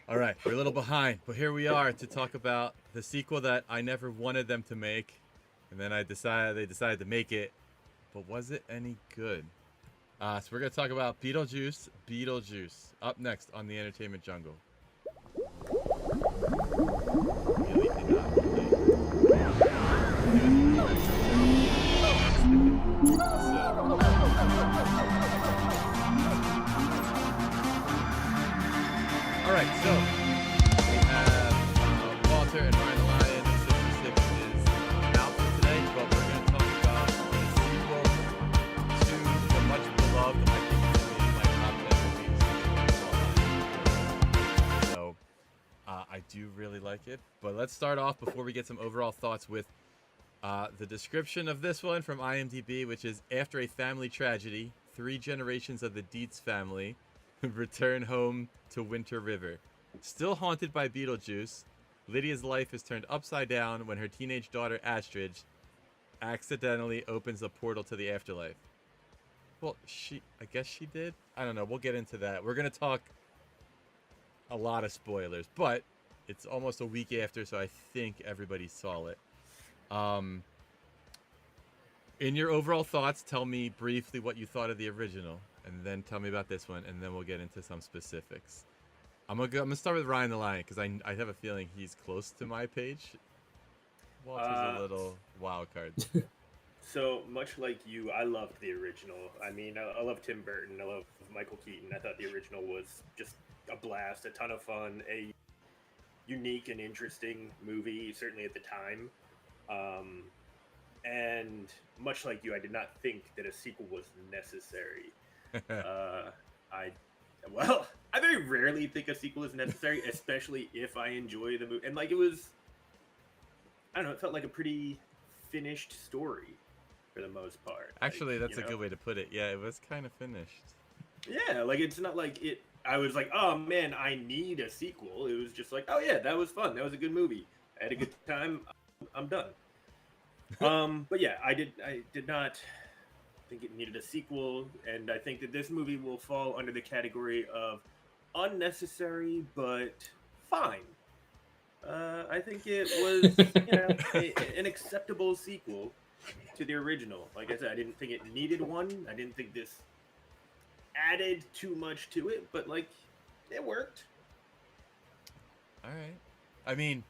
All right, we're a little behind, but here we are to talk about the sequel that I never wanted them to make, and then they decided to make it, but was it any good? So we're gonna talk about Beetlejuice Beetlejuice up next on the Entertainment Jungle. Really did not relate. All right, so we have Walter and Ryan the Lion. 66 is out for today, but we're going to talk about the sequel to the much beloved, I think it's going to be my top 10 movies. So I do really like it. But let's start off before we get some overall thoughts with the description of this one from IMDb, which is after a family tragedy, 3 generations of the Deetz family return home to Winter River. Still haunted by Beetlejuice, Lydia's life is turned upside down when her teenage daughter Astrid accidentally opens a portal to the afterlife. Well, I guess she did. I don't know. We'll get into that. We're going to talk a lot of spoilers, but it's almost a week after, so I think everybody saw it. In your overall thoughts, tell me briefly what you thought of the original, and then tell me about this one, and then we'll get into some specifics. I'm gonna start with Ryan the Lion because I have a feeling he's close to my page. Walter's a little wild card. So much like you, I loved the original. I mean, I love Tim Burton. I love Michael Keaton. I thought the original was just a blast, a ton of fun, a unique and interesting movie, certainly at the time. And much like you, I did not think that a sequel was necessary. I I very rarely think a sequel is necessary, especially if I enjoy the movie. And like it was, I don't know, it felt like a pretty finished story for the most part. Actually, like, that's a good way to put it. Yeah, it was kind of finished. Yeah, like it's not like it. I was like, oh man, I need a sequel. It was just like, oh yeah, that was fun. That was a good movie. I had a good time. I'm done. But yeah, I did not think it needed a sequel, and I think that this movie will fall under the category of unnecessary but fine. I think it was, an acceptable sequel to the original. Like I said, I didn't think it needed one. I didn't think this added too much to it, but like it worked. All right. I mean,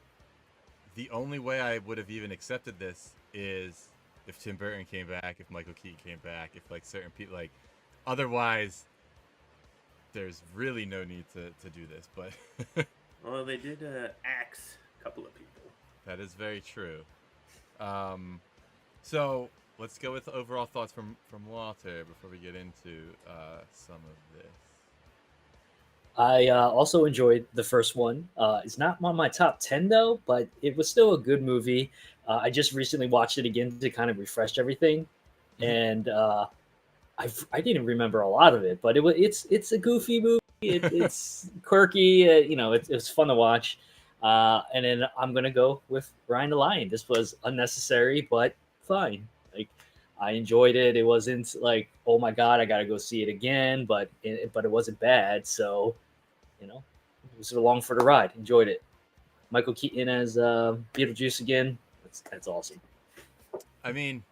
the only way I would have even accepted this is if Tim Burton came back, if Michael Keaton came back, if like certain people like. Otherwise, there's really no need to do this. But Well, they did axe a couple of people. that is very true. So let's go with the overall thoughts from Walter before we get into some of this. I also enjoyed the first one. It's not on my top 10 though, but it was still a good movie. I just recently watched it again to kind of refresh everything, and I didn't remember a lot of it, but it's a goofy movie. It's quirky. It's fun to watch. And then I'm gonna go with Ryan the Lion. This was unnecessary, but fine. Like I enjoyed it. It wasn't like, oh my god, I gotta go see it again, but it wasn't bad. So it was along for the ride. Enjoyed it. Michael Keaton as Beetlejuice again. That's awesome. I mean,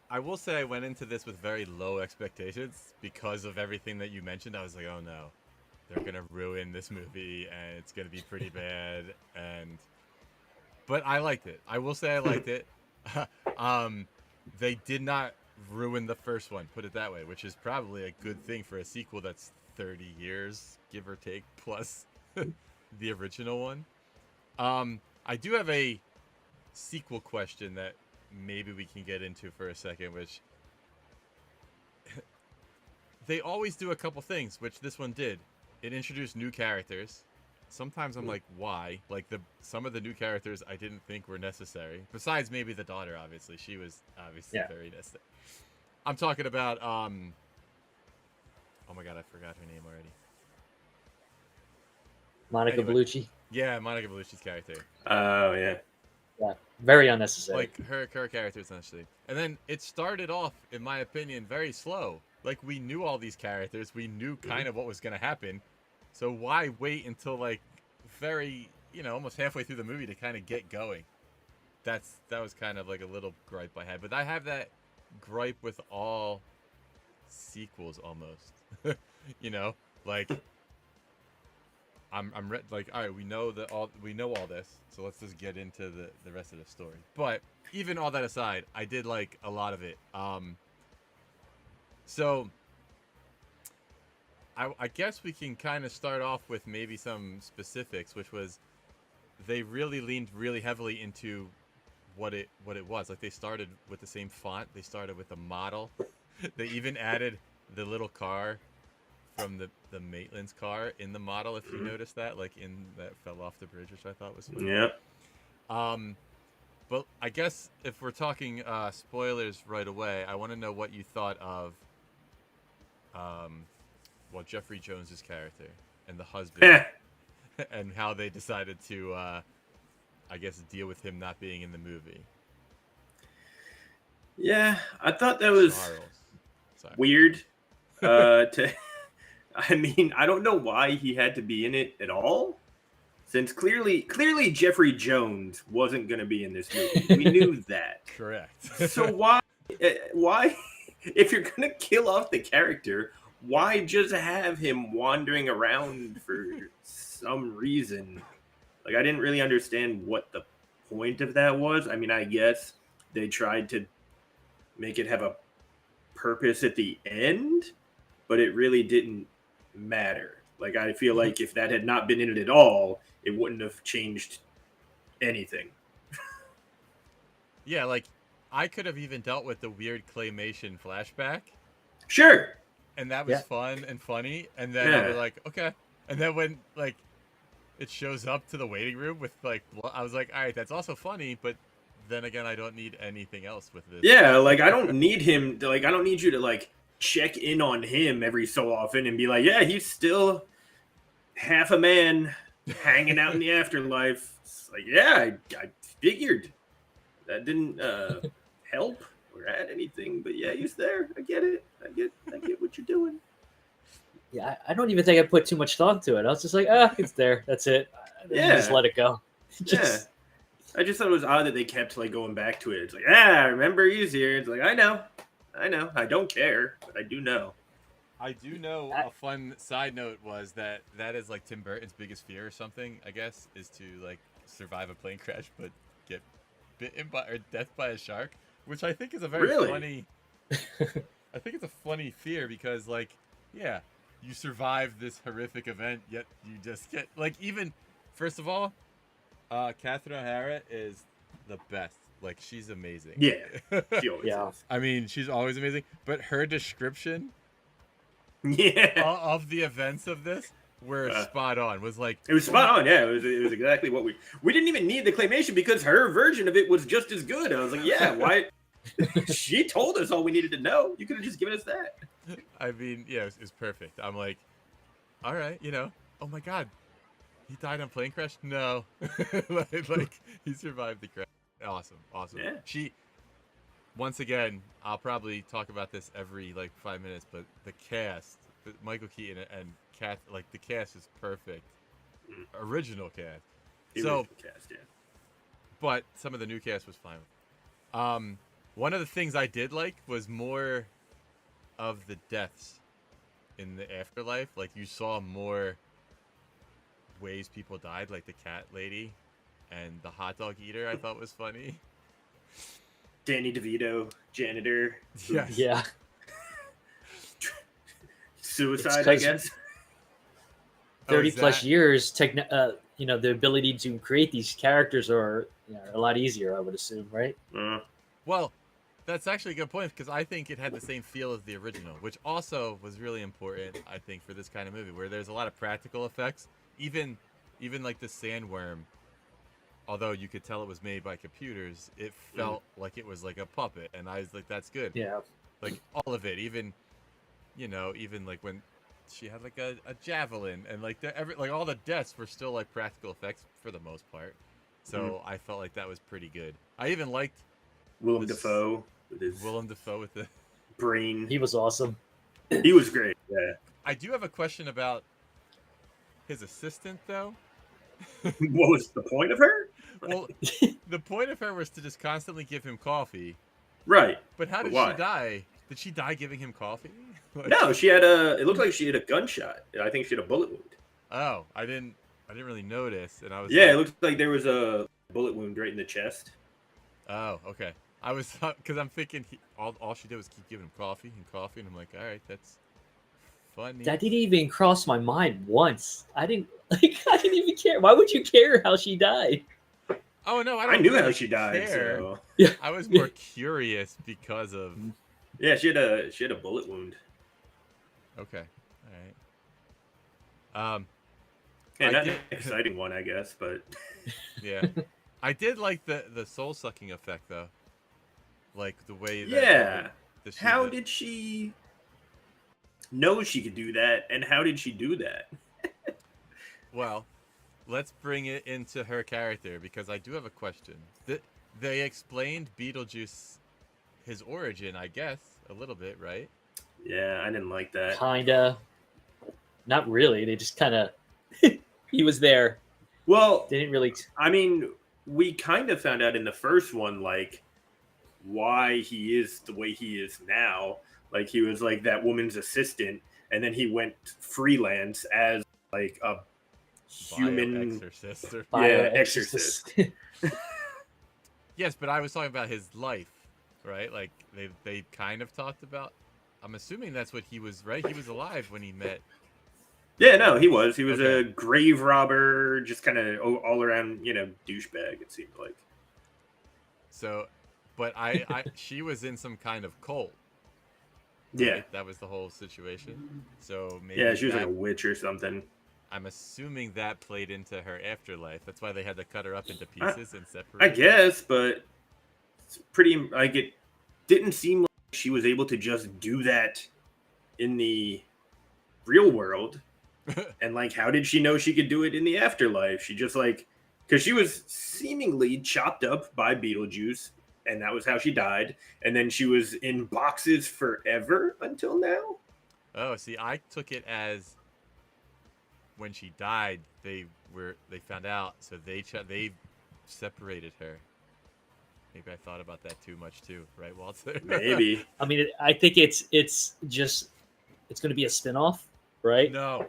I will say I went into this with very low expectations because of everything that you mentioned. I was like, oh no, they're gonna ruin this movie and it's gonna be pretty bad. But I liked it. I will say I liked it. They did not ruin the first one, put it that way, which is probably a good thing for a sequel that's 30 years, give or take, plus the original one. I do have a sequel question that maybe we can get into for a second, which they always do a couple things, which this one did. It introduced new characters. Sometimes I'm like, why? Like some of the new characters I didn't think were necessary. Besides maybe the daughter, obviously. She was obviously very necessary. I'm talking about oh my god, I forgot her name already. Monica Bellucci. Yeah, Monica Bellucci's character. Oh yeah. Yeah, very unnecessary. Like her character essentially. And then it started off, in my opinion, very slow. Like we knew all these characters, we knew kind of what was gonna happen, So why wait until like very, almost halfway through the movie to kind of get going? That was kind of like a little gripe I had, but I have that gripe with all sequels almost. Like I'm like, all right, we know all this, so let's just get into the rest of the story. But even all that aside, I did like a lot of it. So I guess we can kind of start off with maybe some specifics, which was they really leaned really heavily into what it was. Like they started with the same font. They started with a model. They even added the little car from the Maitland's car in the model, if you noticed that, like in that fell off the bridge, which I thought was funny. Yeah. But I guess if we're talking spoilers right away, I want to know what you thought of Jeffrey Jones's character and the husband and how they decided to I guess deal with him not being in the movie. Yeah, I thought that was Sorry. weird. I mean, I don't know why he had to be in it at all, since clearly Jeffrey Jones wasn't going to be in this movie. We knew that. Correct. So why, if you're going to kill off the character, why just have him wandering around for some reason? Like, I didn't really understand what the point of that was. I mean, I guess they tried to make it have a purpose at the end, but it really didn't matter. Like, I feel like if that had not been in it at all, it wouldn't have changed anything. Yeah, like I could have even dealt with the weird claymation flashback. Sure. And that was fun and funny. And then I was like, okay. And then when like it shows up to the waiting room with like, I was like, all right, that's also funny, but then again, I don't need anything else with this. Yeah, like I don't need him to, like, I don't need you to like check in on him every so often and be like, yeah, he's still half a man hanging out in the afterlife. It's like, yeah, I figured that didn't help or add anything, but yeah, he's there. I get it. I get what you're doing. Yeah, I don't even think I put too much thought to it. I was just like, it's there. That's it. Just let it go. Yeah. I just thought it was odd that they kept like going back to it. It's like, I remember he's here. It's like, I know. I don't care, but I do know. I do know a fun side note was that is like Tim Burton's biggest fear or something, I guess, is to like survive a plane crash but get bitten by or death by a shark, which I think is a very funny. I think it's a funny fear because like, yeah, you survive this horrific event, yet you just get like even first of all, Catherine O'Hara is the best. Like she's amazing. Yeah, she always is. I mean, she's always amazing. But her description, of the events of this were spot on. Was like it was spot on. Yeah, it was exactly what we didn't even need the claymation because her version of it was just as good. I was like, yeah, why? She told us all we needed to know. You could have just given us that. I mean, yeah, it was perfect. I'm like, all right, oh my god, he died on a plane crash? No, like he survived the crash. Awesome. Yeah. She, once again, I'll probably talk about this every like 5 minutes, but the cast, Michael Keaton and Kath, like the cast is perfect. Original cast. Original cast, yeah. But some of the new cast was fine. One of the things I did like was more of the deaths in the afterlife. Like you saw more ways people died, like the cat lady and the hot dog eater. I thought was funny. Danny DeVito, janitor. Yes. Yeah. Suicide, I guess. 30 plus years, the ability to create these characters are a lot easier, I would assume, right? Well, that's actually a good point because I think it had the same feel as the original, which also was really important, I think, for this kind of movie where there's a lot of practical effects. Even like the sandworm, although you could tell it was made by computers, it felt like it was like a puppet, and I was like, that's good. Yeah. Like all of it, even like when she had like a javelin, and like all the deaths were still like practical effects for the most part. So I felt like that was pretty good. I even liked Willem Dafoe with the brain. He was awesome. He was great. Yeah. I do have a question about his assistant, though? What was the point of her? Well, the point of her was to just constantly give him coffee. Right. But how did why? she die? Did she die giving him coffee? No, she had it looked like she had a gunshot. I think she had a bullet wound. Oh, I didn't really notice, and I was. Yeah, like, it looked like there was a bullet wound right in the chest. Oh, okay. I was because I'm thinking all she did was keep giving him coffee, and I'm like, all right, that's funny. That didn't even cross my mind once. I didn't even care. Why would you care how she died? Oh no, I knew how she died. care. So. Yeah. I was more curious because of. Yeah, she had a bullet wound. Okay, all right. Yeah, I not did- an exciting one, I guess, but Yeah, I did like the soul sucking effect though, like the way that. yeah. How did? did she know she could do that, and how did she do that? Well, let's bring it into her character because I do have a question. They explained Beetlejuice, his origin, I guess, a little bit, right? Yeah, I didn't like that. Kinda. Not really. They just kind of. He was there. Well, They didn't really. I mean, we kind of found out in the first one, like, why he is the way he is now. Like, he was, like, that woman's assistant, and then he went freelance as, like, a human... Exorcist. Or... Yeah, exorcist. Yes, but I was talking about his life, right? Like, they kind of talked about... I'm assuming that's what he was, right? He was alive when he met... Yeah, no, he was. He was Okay. a grave robber, just kind of all around, douchebag, it seemed like. So, but she was in some kind of cult. Yeah. Right? That was the whole situation. So maybe Yeah, she was like a witch or something. I'm assuming that played into her afterlife. That's why they had to cut her up into pieces and separate. I guess, but it's pretty, like, it didn't seem like she was able to just do that in the real world. And, like, how did she know she could do it in the afterlife? She just, like, because she was seemingly chopped up by Beetlejuice, and that was how she died. And then she was in boxes forever until now. Oh, see, I took it as when she died, they found out, so they separated her. Maybe I thought about that too much too, right, Walter? Maybe. I mean, I think it's going to be a spinoff, right? No.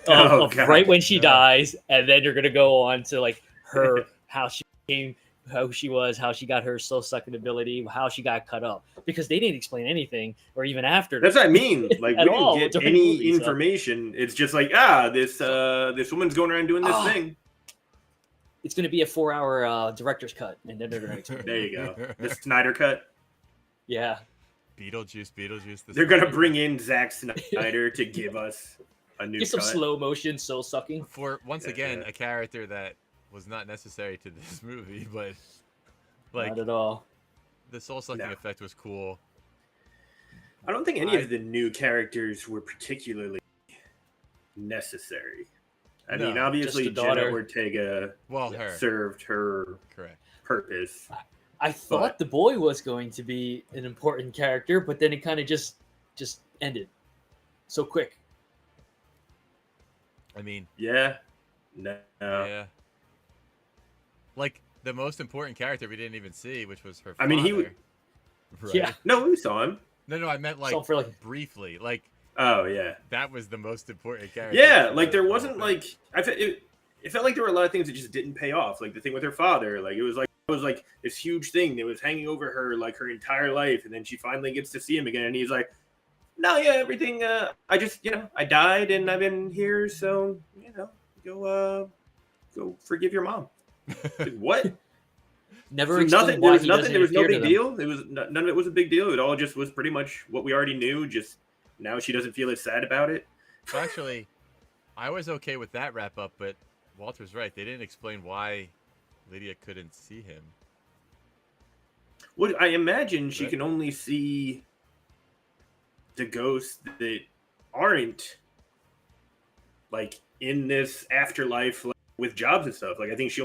Of God, right when she no. dies, and then you're going to go on to like her how she came, how she was, how she got her soul sucking ability, how she got cut up, because they didn't explain anything, or even after. That's what I mean. Like, we At all didn't get during the any movie, so- information. It's just like, this woman's going around doing this Oh. thing. It's going to be a 4-hour director's cut, and then they're going to explain. There you go. The Snyder cut. Yeah, Beetlejuice. They're going to bring in Zack Snyder to give us a new get some cut. slow motion soul sucking. For once Yeah. again a character that was not necessary to this movie, but like Not at all. the soul sucking No. effect was cool. I don't think any of the new characters were particularly necessary. I No, mean, obviously, just the Jenna daughter. Ortega Well, her served her correct. purpose. I thought the boy was going to be an important character, but then it kind of just ended so quick. I mean, Yeah. No. yeah. Like the most important character we didn't even see, which was her. I mean, he father, right? Yeah. No, we saw him. No, I meant like So for like briefly. Like Oh, yeah. that was the most important character. Yeah, for like the there whole wasn't thing. like it felt like there were a lot of things that just didn't pay off. Like the thing with her father, like it was like this huge thing that was hanging over her like her entire life, and then she finally gets to see him again, and he's like, "No, yeah, everything. I just I died, and I've been here, so go forgive your mom." Like, what? never So explained nothing. why There was he nothing. doesn't There was no appear to big them. deal. It was none of it was a big deal. It all just was pretty much what we already knew. Just now she doesn't feel as sad about it. So actually, I was okay with that wrap up, but Walter's right. They didn't explain why Lydia couldn't see him. Well, I imagine she Right. can only see the ghosts that aren't like in this afterlife, like, with jobs and stuff. Like I think she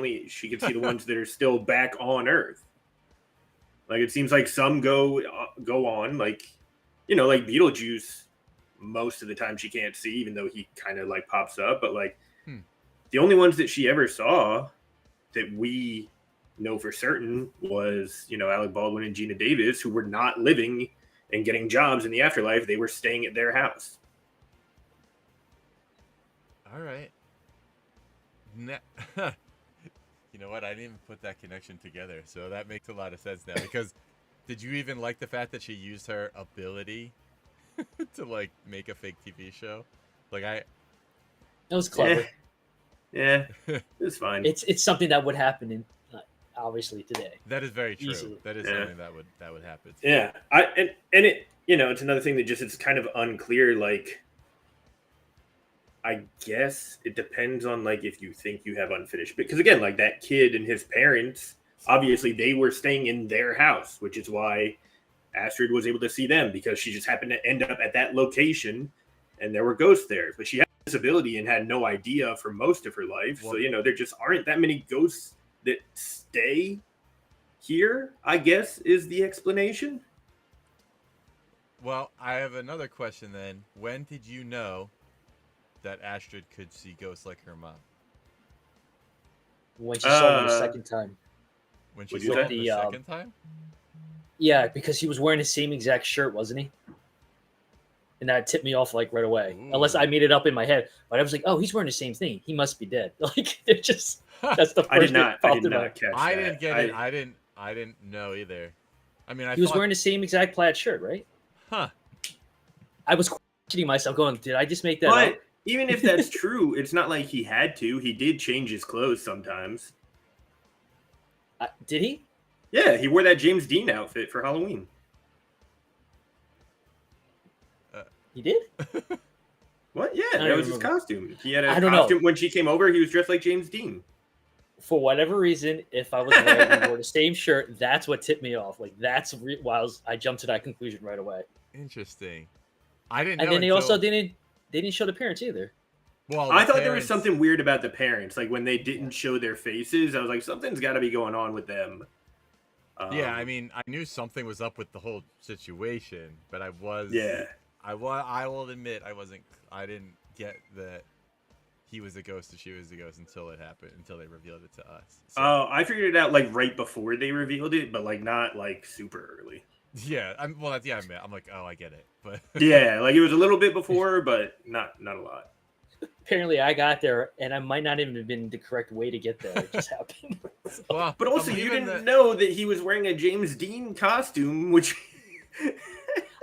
can see the ones that are still back on Earth. Like it seems like some go on, like like Beetlejuice. Most of the time she can't see, even though he kind of like pops up. But like The only ones that she ever saw that we know for certain was, Alec Baldwin and Gina Davis, who were not living and getting jobs in the afterlife. They were staying at their house. All right. You know what? I didn't even put that connection together, so that makes a lot of sense now. Because did you even like the fact that she used her ability to like make a fake TV show? It was clever. Yeah, it's fine. It's something that would happen in obviously today. That is very true. Easily. That is something that would happen. Yeah, and it it's another thing that it's kind of unclear. Like, I guess it depends on like if you think you have unfinished, because again, like that kid and his parents, obviously they were staying in their house, which is why Astrid was able to see them, because she just happened to end up at that location and there were ghosts there. But she had this ability and had no idea for most of her life. So, there just aren't that many ghosts that stay here, I guess, is the explanation. Well, I have another question then. When did you know that Astrid could see ghosts like her mom? When she saw him the second time. When she saw him the second time? Yeah, because he was wearing the same exact shirt, wasn't he? And that tipped me off like right away. Ooh. Unless I made it up in my head. But I was like, oh, he's wearing the same thing. He must be dead. Like, it just, that's the first I did not catch that. I didn't get it. I didn't know either. I mean, he was wearing the same exact plaid shirt, right? Huh. I was questioning myself going, did I just make that up? Even if that's true, it's not like he had to. He did change his clothes sometimes. Did he? Yeah, he wore that James Dean outfit for Halloween. He did? What? Yeah, that was his costume. He had a costume. Know. When she came over, he was dressed like James Dean. For whatever reason, if I was wearing and wore the same shirt, that's what tipped me off. Like, that's why I jumped to that conclusion right away. Interesting. I didn't know. And then they also didn't show the parents either. Well, I thought there was something weird about the parents. Like, when they didn't show their faces, I was like, something's got to be going on with them. Yeah, I mean, I knew something was up with the whole situation, but I will admit I didn't get that he was a ghost and she was a ghost until it happened, until they revealed it to us. So. Oh, I figured it out like right before they revealed it, but like not like super early. Yeah, I'm like, oh, I get it, but yeah, like it was a little bit before, but not a lot. Apparently, I got there, and I might not even have been the correct way to get there. It just happened. So. Well, but also, you didn't know that he was wearing a James Dean costume, which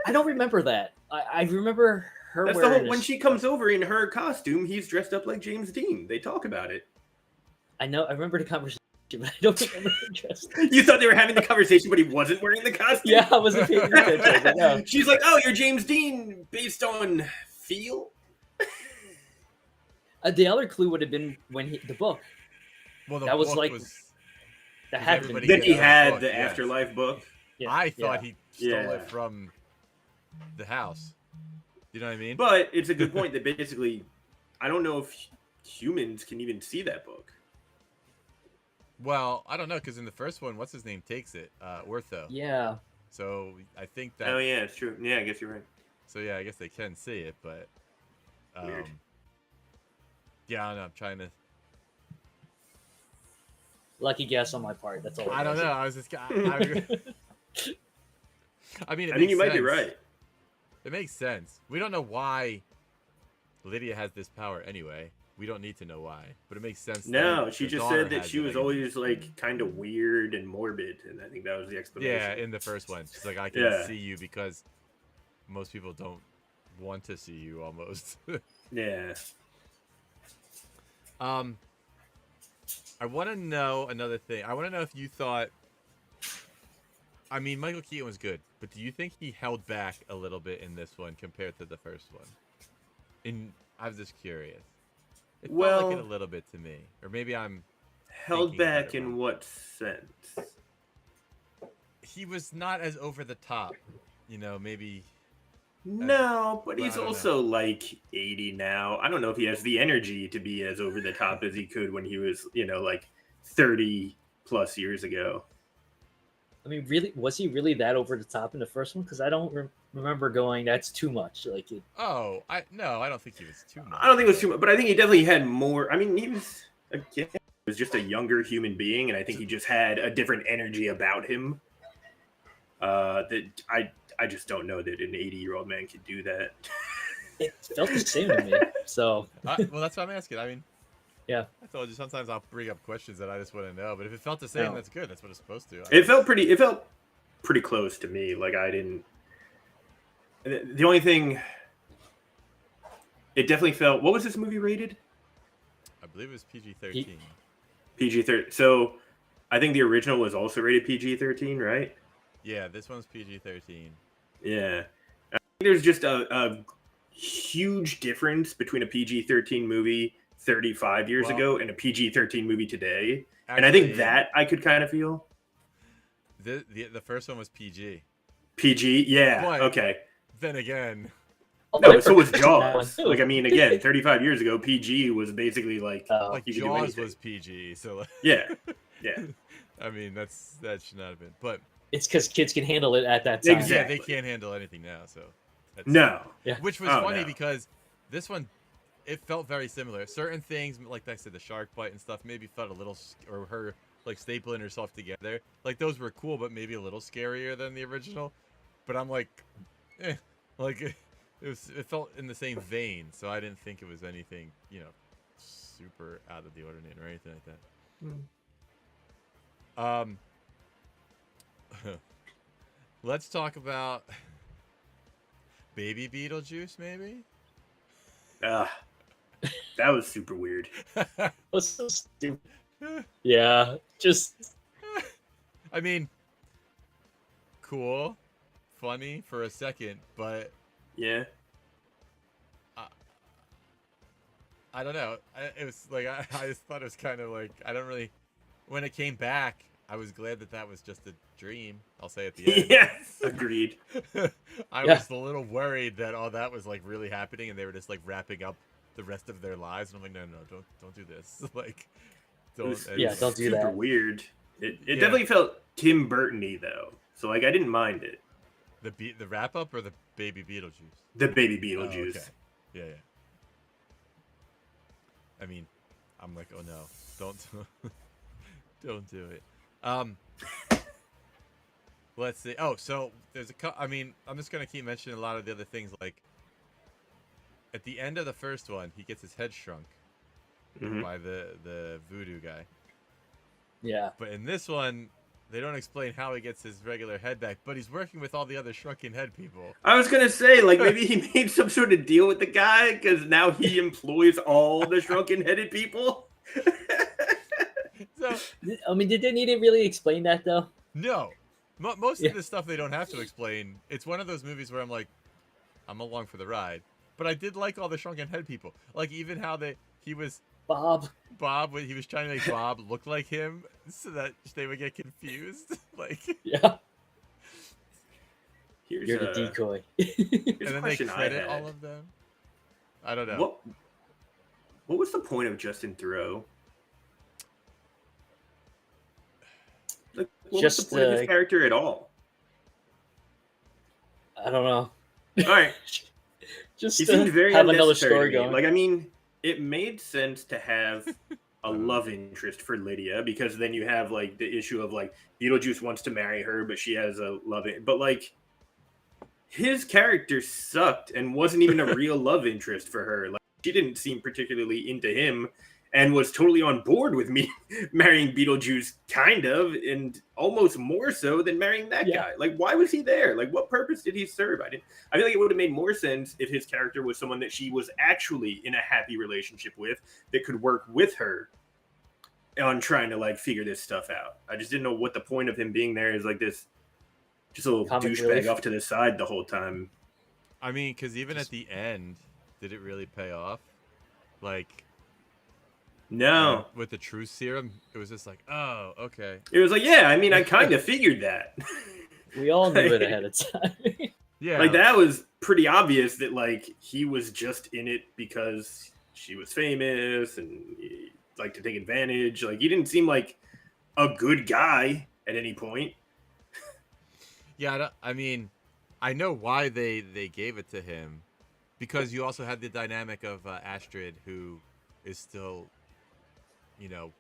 I don't remember that. I remember her. That's wearing when she comes over in her costume, he's dressed up like James Dean. They talk about it. I know. I remember the conversation, but I don't remember the dress. You thought they were having the conversation, but he wasn't wearing the costume? Yeah, I wasn't paying attention. No. She's like, "Oh, you're James Dean based on feel." The other clue would have been when the book. Well, that was like that had been. Then he had the Afterlife book. Yeah, I thought he stole it from the house. You know what I mean? But it's a good point that basically, I don't know if humans can even see that book. Well, I don't know, because in the first one, what's his name takes it? Ortho. Yeah. So I think that. Oh yeah, it's true. Yeah, I guess you're right. So yeah, I guess they can see it, but. Weird. Yeah, I don't know. I'm trying to. Lucky guess on my part. That's all. I don't know. I was just. I mean, I think you might be right. It makes sense. We don't know why Lydia has this power anyway. We don't need to know why, but it makes sense. No, she just said that she was always like kind of weird and morbid, and I think that was the explanation. Yeah, in the first one, she's like, I can see you because most people don't want to see you, almost. Yeah. I want to know another thing. I want to know if you thought. I mean, Michael Keaton was good, but do you think he held back a little bit in this one compared to the first one? I was just curious. It felt like it a little bit to me, or maybe I'm held back in what sense? He was not as over the top, maybe. No, but he's also like 80 now. I don't know if he has the energy to be as over the top as he could when he was, like 30 plus years ago. I mean, really, was he really that over the top in the first one? Because I don't remember going, "That's too much." Like it. Oh, I don't think he was too much. I don't think it was too much, but I think he definitely had more. I mean, he was again, he was just a younger human being, and I think he just had a different energy about him. That I just don't know that an 80-year-old man could do that. It felt the same to me. So Well, that's what I'm asking. I mean, yeah, I told you sometimes I'll bring up questions that I just want to know, but if it felt the same, No. that's good. That's what it's supposed to. It felt pretty close to me. Like I didn't. The only thing, it definitely felt. What was this movie rated? I believe it was PG-13. PG-13. So, I think the original was also rated PG-13, right? Yeah, this one's PG-13. Yeah. I think there's just a huge difference between a PG-13 movie 35 years ago and a PG-13 movie today. Actually, and I think that I could kind of feel. The first one was PG. PG? Yeah. But okay. Then again, No, so was Jaws. Like, I mean, again, 35 years ago, PG was basically like like you could do Jaws anything. was PG, so like, Yeah. I mean that should not have been. But it's because kids can handle it at that time. Exactly. yeah, they can't handle anything now. So that's, No. Yeah. which was Oh, funny no. because this one, it felt very similar. Certain things, like I said, the shark bite and stuff, maybe felt a little, or her like stapling herself together, like those were cool, but maybe a little scarier than the original. But I'm like, like it felt in the same vein, so I didn't think it was anything, super out of the ordinary or anything like that. Let's talk about Baby Beetlejuice, maybe. That was super weird. Was so stupid. Yeah, just I mean, cool, funny for a second, but Yeah. I don't know. It was like I just thought it was kind of like I don't really. When it came back, I was glad that was just a dream. I'll say at the end. Yes. Agreed. I Yeah. was a little worried that all that was like really happening, and they were just like wrapping up the rest of their lives. And I'm like, no, don't do this. Like, don't. Yeah, don't do that. Super weird. It Yeah. definitely felt Tim Burton-y though. So like I didn't mind it. The wrap up or the Baby Beetlejuice. The Baby Oh, Beetlejuice. okay. Yeah. I mean, I'm like, oh no, don't do it. Let's see. Oh, so there's I mean, I'm just gonna keep mentioning a lot of the other things. Like, at the end of the first one, he gets his head shrunk Mhm. by the voodoo guy. yeah. But in this one, they don't explain how he gets his regular head back. But he's working with all the other shrunken head people. I was gonna say, like, maybe he made some sort of deal with the guy because now he employs all the shrunken-headed people. So I mean, did they need to really explain that though? no, most Yeah. of this stuff they don't have to explain. It's one of those movies where I'm like, I'm along for the ride. But I did like all the shrunken head people. Like even how he was Bob. Bob when he was trying to make Bob look like him so that they would get confused. Like, Yeah. Here's You're the a, decoy. here's and a then they question I credit had. all of them. I don't know. What was the point of Justin Theroux? Like, what was Just, the point of his character at all? I don't know. All right, Just he to seemed very have another unnecessary story to me. going. Like, I mean, it made sense to have a love interest for Lydia because then you have like the issue of like Beetlejuice wants to marry her, but she has a love it. But like, his character sucked and wasn't even a real love interest for her. Like, she didn't seem particularly into him and was totally on board with me marrying Beetlejuice, kind of, and almost more so than marrying that guy. Like, why was he there? Like, what purpose did he serve? I feel like it would have made more sense if his character was someone that she was actually in a happy relationship with that could work with her on trying to, like, figure this stuff out. I just didn't know what the point of him being there is, like, this just a little Comic douchebag relief. off to the side the whole time. I mean, because even at the end, did it really pay off? Like, No. with the truth serum, it was just like, oh, okay. It was like, yeah, I mean, I kind of figured that. We all knew it ahead of time. Yeah. Like, that was pretty obvious that, like, he was just in it because she was famous and he liked to take advantage. Like, he didn't seem like a good guy at any point. Yeah, I mean, I know why they gave it to him, because you also had the dynamic of Astrid, who is still, you know,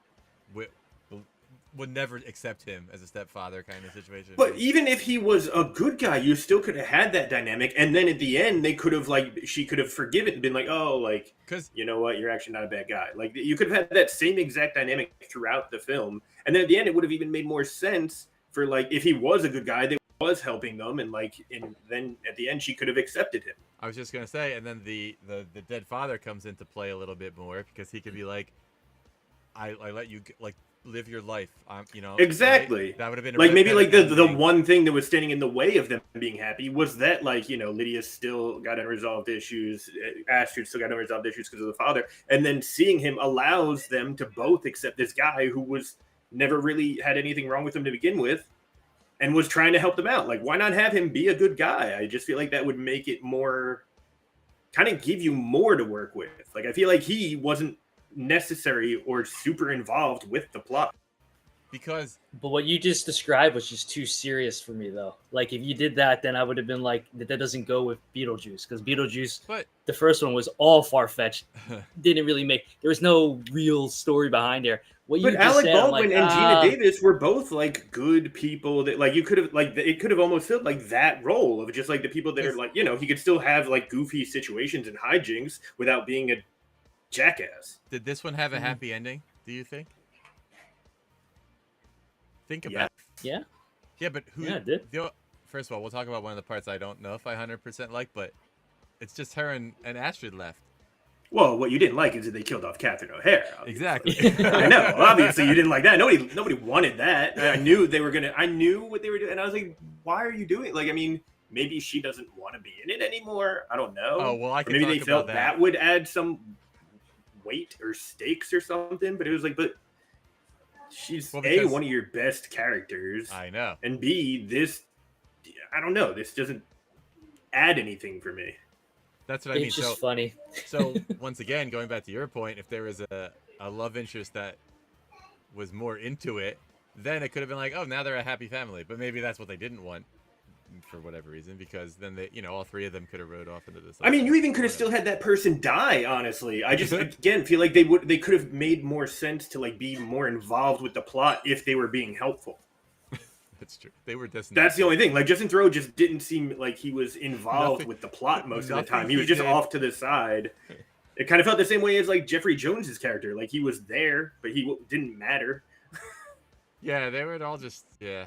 would never accept him as a stepfather kind of situation. But even if he was a good guy, you still could have had that dynamic, and then at the end, they could have she could have forgiven and been like, "Oh, like, because you know what, you're actually not a bad guy." Like, you could have had that same exact dynamic throughout the film, and then at the end, it would have even made more sense for like if he was a good guy that was helping them, and then at the end, she could have accepted him. I was just gonna say, and then the dead father comes into play a little bit more because he could be like, I let you like live your life. Exactly. Right? That would have been like maybe like the one thing that was standing in the way of them being happy was that Lydia still got unresolved issues, Astrid still got unresolved issues because of the father, and then seeing him allows them to both accept this guy who was never really had anything wrong with them to begin with, and was trying to help them out. Like, why not have him be a good guy? I just feel like that would make it more, kind of give you more to work with. Like, I feel like he wasn't necessary or super involved with the plot. But what you just described was just too serious for me, though. Like, if you did that, then I would have been like, that doesn't go with Beetlejuice, because Beetlejuice, the first one was all far-fetched. Didn't really there was no real story behind there. But Alec Baldwin and Gina Davis were both like good people that like you could have like it could have almost filled like that role of just like the people that are like, he could still have like goofy situations and hijinks without being a jackass. Did this one have a happy ending, do you think? Think about it. Yeah. Yeah, but who? Yeah, it did. First of all, we'll talk about one of the parts I don't know if I 100% like, but it's just her and Astrid left. Well, what you didn't like is that they killed off Catherine O'Hara. Exactly. I know. Obviously, you didn't like that. Nobody wanted that. I knew they were gonna. I knew what they were doing, and I was like, "Why are you doing?" Like, I mean, maybe she doesn't want to be in it anymore. I don't know. Oh well, I can maybe talk they felt about that would add some weight or stakes or something. But it was like, but she's one of your best characters. I know. And B, this, I don't know. This doesn't add anything for me. That's what I mean. It's just funny. So once again, going back to your point, if there was a love interest that was more into it, then it could have been like, oh, now they're a happy family. But maybe that's what they didn't want for whatever reason, because then they, all three of them could have rode off into this. I mean, you even could have still had that person die. Honestly, I just again feel like they could have made more sense to like be more involved with the plot if they were being helpful. That's true. They were just. That's the only thing. Like Justin Theroux just didn't seem like he was involved with the plot most of the time. He was just off to the side. It kind of felt the same way as like Jeffrey Jones's character. Like he was there, but he didn't matter. Yeah, they were all just yeah,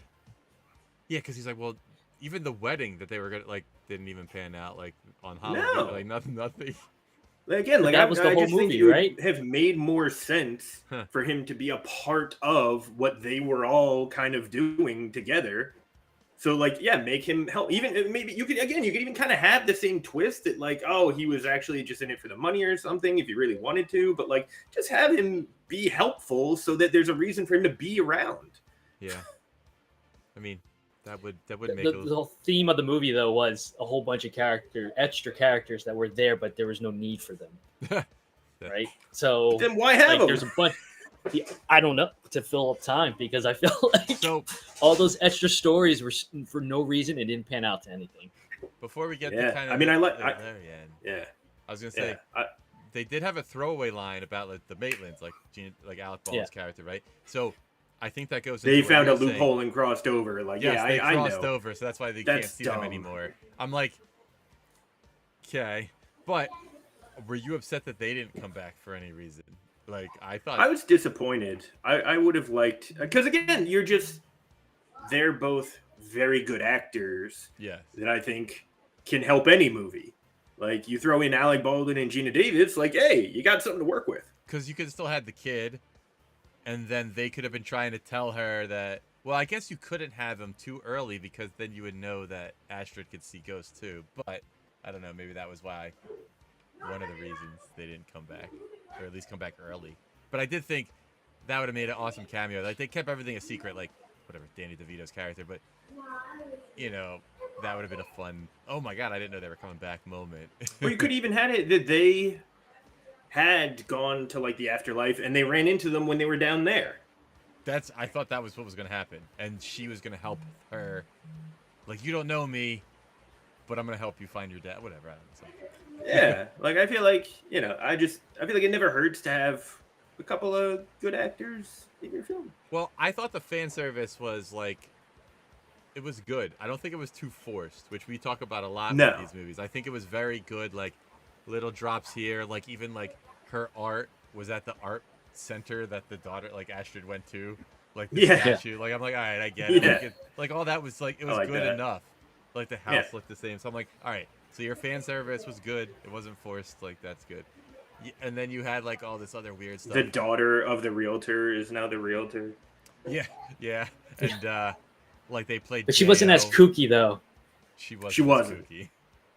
because he's like, well, even the wedding that they were gonna like didn't even pan out like on Halloween. No. Like nothing. Again, like that was the whole just movie, think it would right? have made more sense for him to be a part of what they were all kind of doing together. So, like, yeah, make him help. Even maybe you could even kind of have the same twist that, like, oh, he was actually just in it for the money or something, if you really wanted to. But like, just have him be helpful so that there's a reason for him to be around. Yeah, I mean, that would make the whole theme of the movie though was a whole bunch of extra characters that were there, but there was no need for them. Right? So then why have them? There's a bunch. I don't know, to fill up time, because I feel like all those extra stories were for no reason. It didn't pan out to anything. Before we get to kind of I mean, I was gonna say they did have a throwaway line about like the Maitlands, like Alec Baldwin's character, right? So I think that goes. They found a loophole and crossed over. Like, yes, they I crossed know. over, so that's why they can't see them anymore. I'm like, okay, but were you upset that they didn't come back for any reason? Like, I was disappointed. I would have liked, because again, they're both very good actors. Yes. That I think can help any movie. Like, you throw in Alec Baldwin and Gina Davis, like, hey, you got something to work with. Because you could still have the kid, and then they could have been trying to tell her that. Well, I guess you couldn't have him too early, because then you would know that Astrid could see ghosts too. But I don't know. Maybe that was why. One of the reasons they didn't come back, or at least come back early. But I did think that would have made an awesome cameo. Like, they kept everything a secret, like whatever Danny DeVito's character, but that would have been a fun. Oh my god, I didn't know they were coming back moment. Or you could even had it that they had gone to like the afterlife and they ran into them when they were down there. I thought that was what was going to happen, and she was going to help her. Like, you don't know me, but I'm gonna help you find your dad. Whatever. I don't know. Yeah, like I feel like I feel like it never hurts to have a couple of good actors in your film. Well, I thought the fan service was like, it was good. I don't think it was too forced, which we talk about a lot No. with these movies. I think it was very good, like little drops here, like even like her art was at the art center that the daughter, like Astrid, went to, like the Yeah. statue. Like I'm like, all right, I get it. Yeah. Like all that was like, it was like good that. enough. Like the house looked the same, so I'm like, all right. So your fan service was good. It wasn't forced. Like that's good. And then you had like all this other weird stuff. The daughter of the realtor is now the realtor. Yeah, and like they played. But she wasn't as kooky though. She wasn't. She wasn't. Kooky.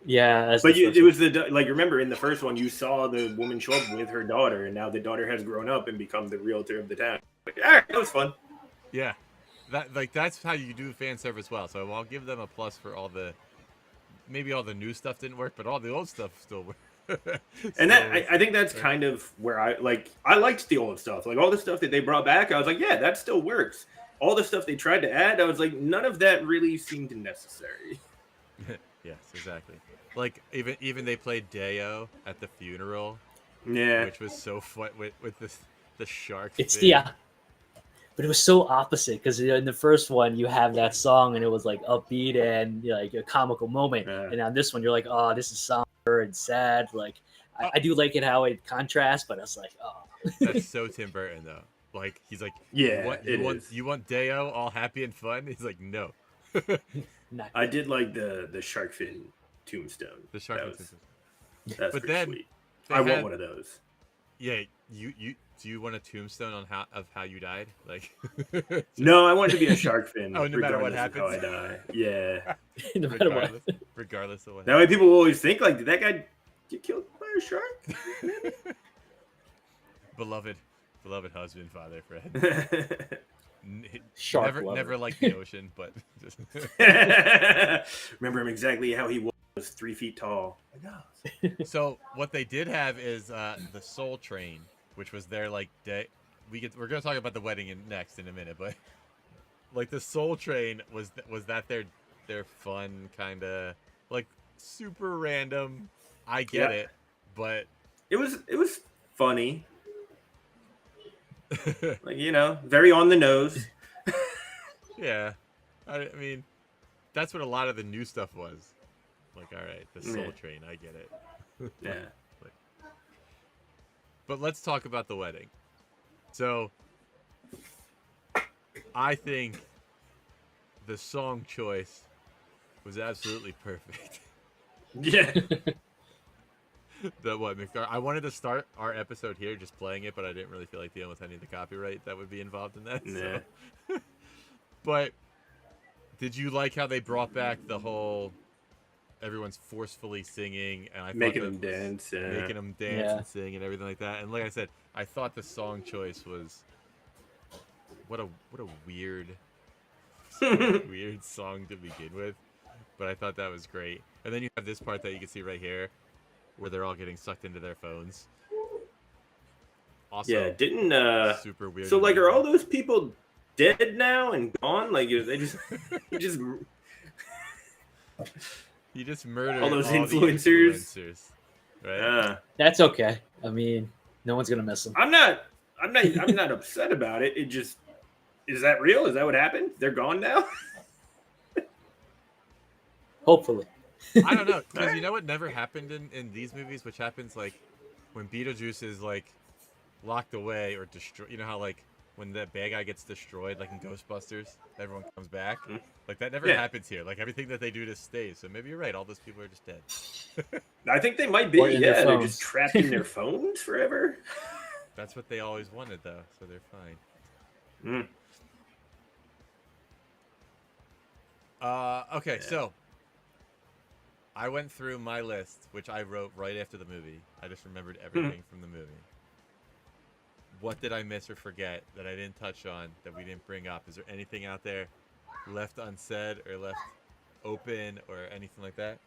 Yeah, but it was like remember in the first one you saw the woman show up with her daughter, and now the daughter has grown up and become the realtor of the town. Like, all right, that was fun. Yeah, that's how you do fan service well. So I'll give them a plus for all the. Maybe all the new stuff didn't work, but all the old stuff still worked. And that I think that's kind of where I liked the old stuff. Like all the stuff that they brought back, I was like, yeah, that still works. All the stuff they tried to add, I was like, none of that really seemed necessary. Yes, exactly. Like even they played Deo at the funeral. Yeah, which was so fun with the shark. It's thing. But it was so opposite because in the first one you have that song and it was like upbeat and like a comical moment, and on this one you're like, oh, this is somber and sad. Like I do like it how it contrasts, but it's like, oh. That's so Tim Burton though. Like he's like, yeah, you want Deo all happy and fun? He's like, no. I did like the shark fin tombstone. The shark fin tombstone. That's but pretty then sweet. I want one of those. Yeah, you do you want a tombstone on how you died? Like no, I want it to be a shark fin. Oh, no matter what happens. How I die. Yeah. No matter what. Regardless of what. That way people will always think like, did that guy get killed by a shark? beloved husband, father, Fred. Shark never liked the ocean, but just remember him exactly how he was 3 feet tall. So what they did have is the Soul Train, which was their like day. We're gonna talk about the wedding next in a minute, but like the Soul Train was that their fun kind of like super random. I get it, but it was funny. Like very on the nose. Yeah, I mean that's what a lot of the new stuff was. Like, all right, the Soul Train, I get it. Yeah. But let's talk about the wedding. So, I think the song choice was absolutely perfect. Yeah. I wanted to start our episode here just playing it, but I didn't really feel like dealing with any of the copyright that would be involved in that. Yeah. So. But did you like how they brought back the whole everyone's forcefully singing and making them dance and sing and everything like that? And like I said, I thought the song choice was what a weird weird song to begin with, but I thought that was great. And then you have this part that you can see right here where they're all getting sucked into their phones. Also, yeah, didn't super weird. So like, are all those people dead now and gone? Like, they just he just murdered all those the influencers, right? That's okay. I mean, no one's gonna miss them. I'm not upset about it. It just, is that real? Is that what happened? They're gone now. Hopefully. I don't know, because you know what never happened in these movies, which happens like when Beetlejuice is like locked away or destroyed. You know how like when the bad guy gets destroyed, like in Ghostbusters, everyone comes back. Like that never happens here. Like everything that they do just stays. So maybe you're right. All those people are just dead. I think they might be. Yeah, they're just trapped in their phones forever. That's what they always wanted, though. So they're fine. Okay, so I went through my list, which I wrote right after the movie. I just remembered everything from the movie. What did I miss or forget that I didn't touch on, that we didn't bring up? Is there anything out there left unsaid or left open or anything like that?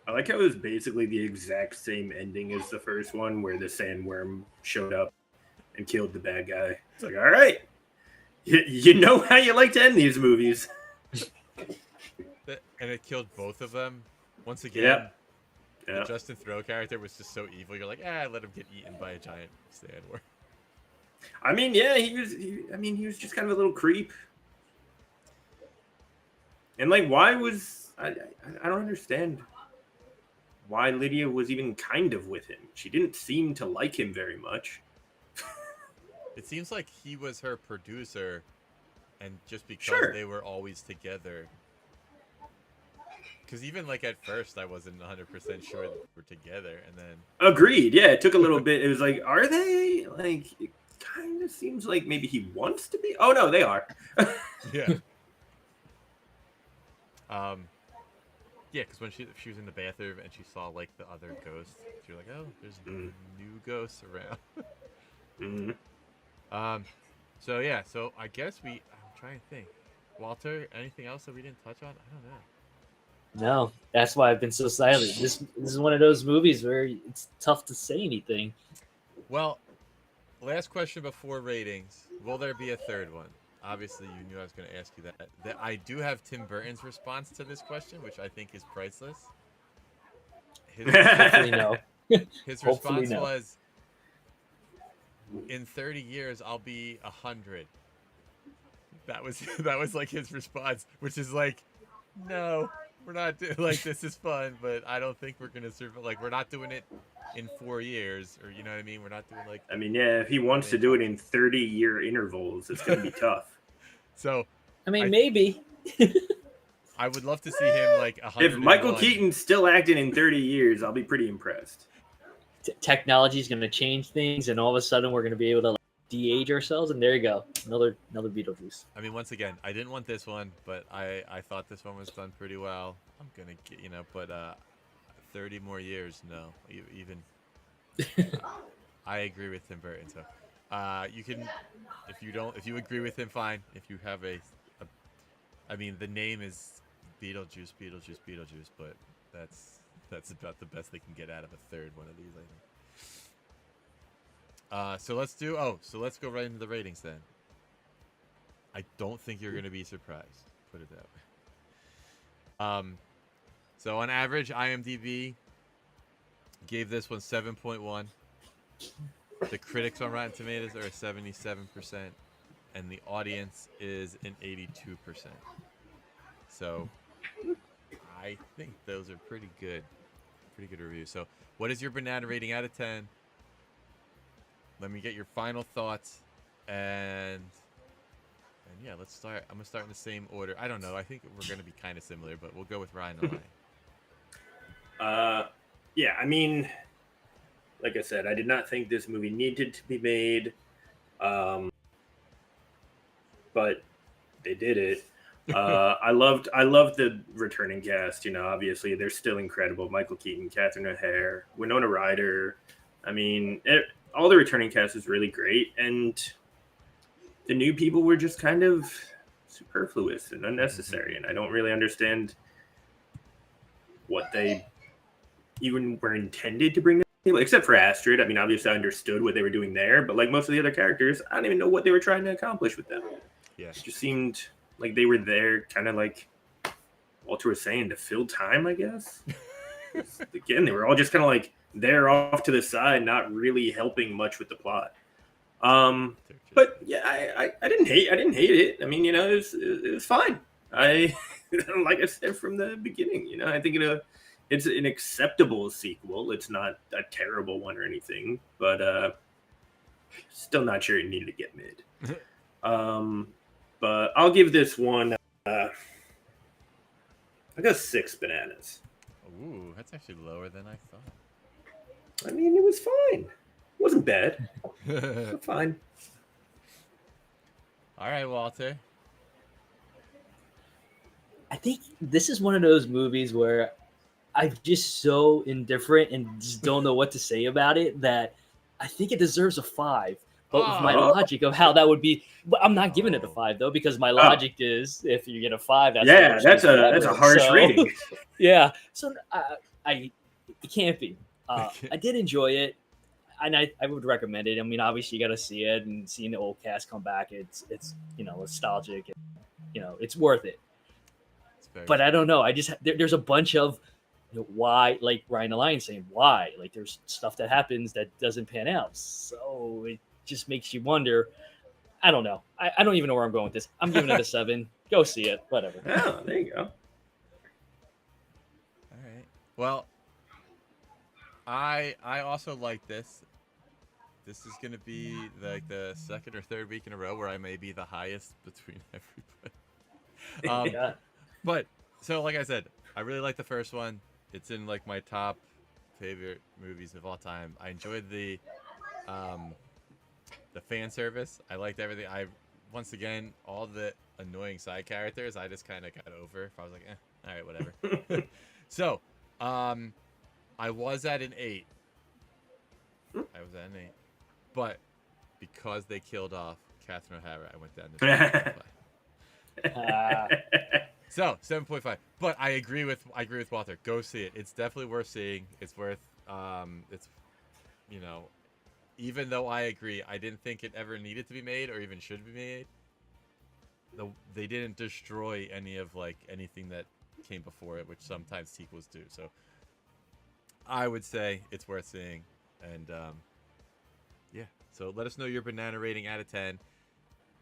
I like how it was basically the exact same ending as the first one, where the sandworm showed up and killed the bad guy. It's like, all right, you know how you like to end these movies. And it killed both of them. Once again, Yeah. the Yeah. Justin Thoreau character was just so evil. You're like, let him get eaten by a giant sandworm. I mean, yeah, he was just kind of a little creep. And like, why was I don't understand why Lydia was even kind of with him. She didn't seem to like him very much. It seems like he was her producer, and just because Sure. they were always together. Because even like at first, I wasn't 100% sure that they were together, and then Agreed. Yeah, it took a little bit. It was like, are they? Like, it kind of seems like maybe he wants to be. Oh no, they are. yeah. Yeah, because when she was in the bathroom and she saw like the other ghosts, she was like, "Oh, there's new ghosts around." So yeah, so I guess I'm trying to think. Walter, anything else that we didn't touch on? I don't know. No, that's why I've been so silent. This is one of those movies where it's tough to say anything. Well, last question before ratings: will there be a third one? Obviously, you knew I was going to ask you that. I do have Tim Burton's response to this question, which I think is priceless. Hopefully no. His Hopefully response no. was, "In 30 years, I'll be 100." That was like his response, which is like, no, we're not like, this is fun, but I don't think we're gonna survive. Like, we're not doing it in 4 years, or you know what I mean? We're not doing like. I mean, yeah, if he wants to do it in 30-year intervals, it's gonna be tough. So, I mean, maybe. I would love to see him like 100. If Michael Keaton's still acting in 30 years, I'll be pretty impressed. Technology is going to change things, and all of a sudden we're going to be able to like, de-age ourselves, and there you go, another Beetlejuice. I mean, once again, I didn't want this one, but I thought this one was done pretty well. I'm gonna get, but 30 more years, no, even. I agree with Tim Burton, so you can, if you agree with him, fine. If you have I mean, the name is Beetlejuice, but that's about the best they can get out of a third one of these, I think. So let's go right into the ratings then. I don't think you're gonna be surprised. Put it that way. So on average, IMDb gave this one 7.1. The critics on Rotten Tomatoes are 77%, and the audience is an 82%. So I think those are pretty good reviews. So what is your banana rating out of 10? Let me get your final thoughts, and yeah, let's start. I'm gonna start in the same order. I don't know. I think we're gonna be kind of similar, but we'll go with Ryan and Ryan. Yeah, I mean, like I said, I did not think this movie needed to be made, but they did it. I loved the returning cast. Obviously they're still incredible. Michael Keaton, Catherine O'Hara, Winona Ryder. I mean, all the returning cast is really great, and the new people were just kind of superfluous and unnecessary. And I don't really understand what they even were intended to bring to the table, except for Astrid. I mean, obviously I understood what they were doing there, but like most of the other characters, I don't even know what they were trying to accomplish with them. Yeah, It just seemed like they were there kind of like Walter was saying, to fill time, I guess. Again, they were all just kind of like there off to the side, not really helping much with the plot. But yeah, I didn't hate it. I mean, it was fine. Like I said from the beginning, I think it's an acceptable sequel. It's not a terrible one or anything, but still not sure it needed to get mid. But I'll give this one. I got 6 bananas. Ooh, that's actually lower than I thought. I mean, it was fine. It wasn't bad. But fine. All right, Walter. I think this is one of those movies where I'm just so indifferent and just don't know what to say about it that I think it deserves a 5. But with my logic of how that would be, but I'm not giving it a 5 though, because my logic is if you get a 5, that's a harsh rating. Yeah, so it can't be. I did enjoy it, and I would recommend it. I mean, obviously you got to see it, and seeing the old cast come back, it's nostalgic, and, it's worth it. but I don't know. I just there's a bunch of why, like Ryan Alliance saying why, like there's stuff that happens that doesn't pan out, so it just makes you wonder. I don't know. I don't even know where I'm going with this. I'm giving it a 7. Go see it. Whatever. Oh, there you go. All right. Well, I also like this. This is gonna be like the second or third week in a row where I may be the highest between everybody. Yeah. But so like I said, I really like the first one. It's in like my top favorite movies of all time. I enjoyed the fan service. I liked everything. Once again, all the annoying side characters, I just kind of got over. If I was like, all right, whatever. So, I was at an 8. But because they killed off Catherine O'Hara, I went down to 7.5. So 7.5. But I agree with Walter. Go see it. It's definitely worth seeing. It's worth it's even though I agree, I didn't think it ever needed to be made or even should be made. They didn't destroy any of like anything that came before it, which sometimes sequels do. So I would say it's worth seeing. And yeah. So let us know your banana rating out of 10.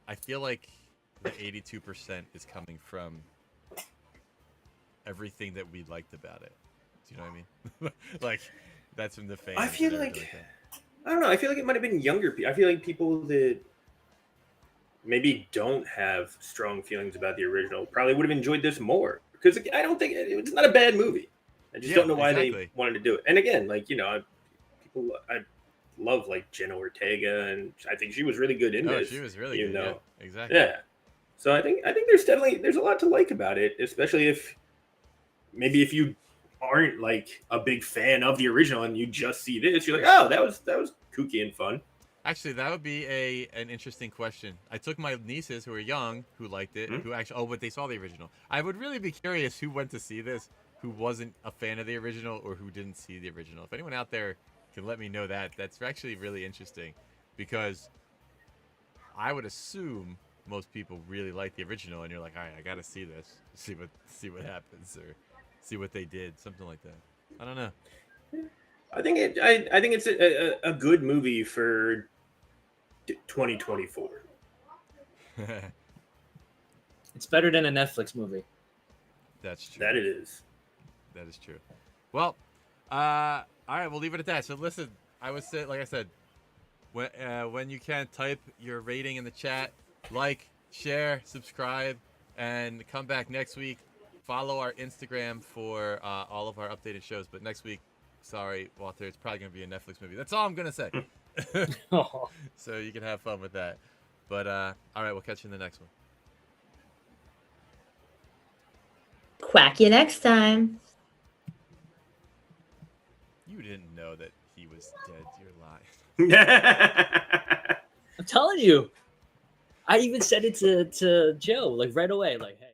I feel like the 82% is coming from everything that we liked about it. Do you know what I mean? Like that's from the fans. I feel like I don't know. I feel like it might have been younger people. I feel like people that maybe don't have strong feelings about the original probably would have enjoyed this more. Because I don't think it's not a bad movie. I just don't know why they wanted to do it. And again, like I love like Jenna Ortega, and I think she was really good in this. She was really good. Yeah, exactly. Yeah. So I think there's a lot to like about it, especially if you aren't like a big fan of the original and you just see this, you're like, oh, that was kooky and fun. Actually, that would be an interesting question. I took my nieces who were young, who liked it, who actually but they saw the original. I would really be curious who went to see this, who wasn't a fan of the original or who didn't see the original. If anyone out there can let me know that's actually really interesting, because I would assume most people really like the original, and you're like, all right, I got to see this, see what happens, or see what they did, something like that. I don't know. I think it's a good movie for 2024. It's better than a Netflix movie. That's true. That it is. That is true. Well, all right, we'll leave it at that. So listen, I would say, like I said, when you can, type your rating in the chat, like, share, subscribe, and come back next week. Follow our Instagram for all of our updated shows. But next week, sorry, Walter, it's probably going to be a Netflix movie. That's all I'm going to say. So you can have fun with that. But all right, we'll catch you in the next one. Quack you next time. You didn't know that he was dead. You're lying. I'm telling you. I even said it to Joe, like right away, like, hey.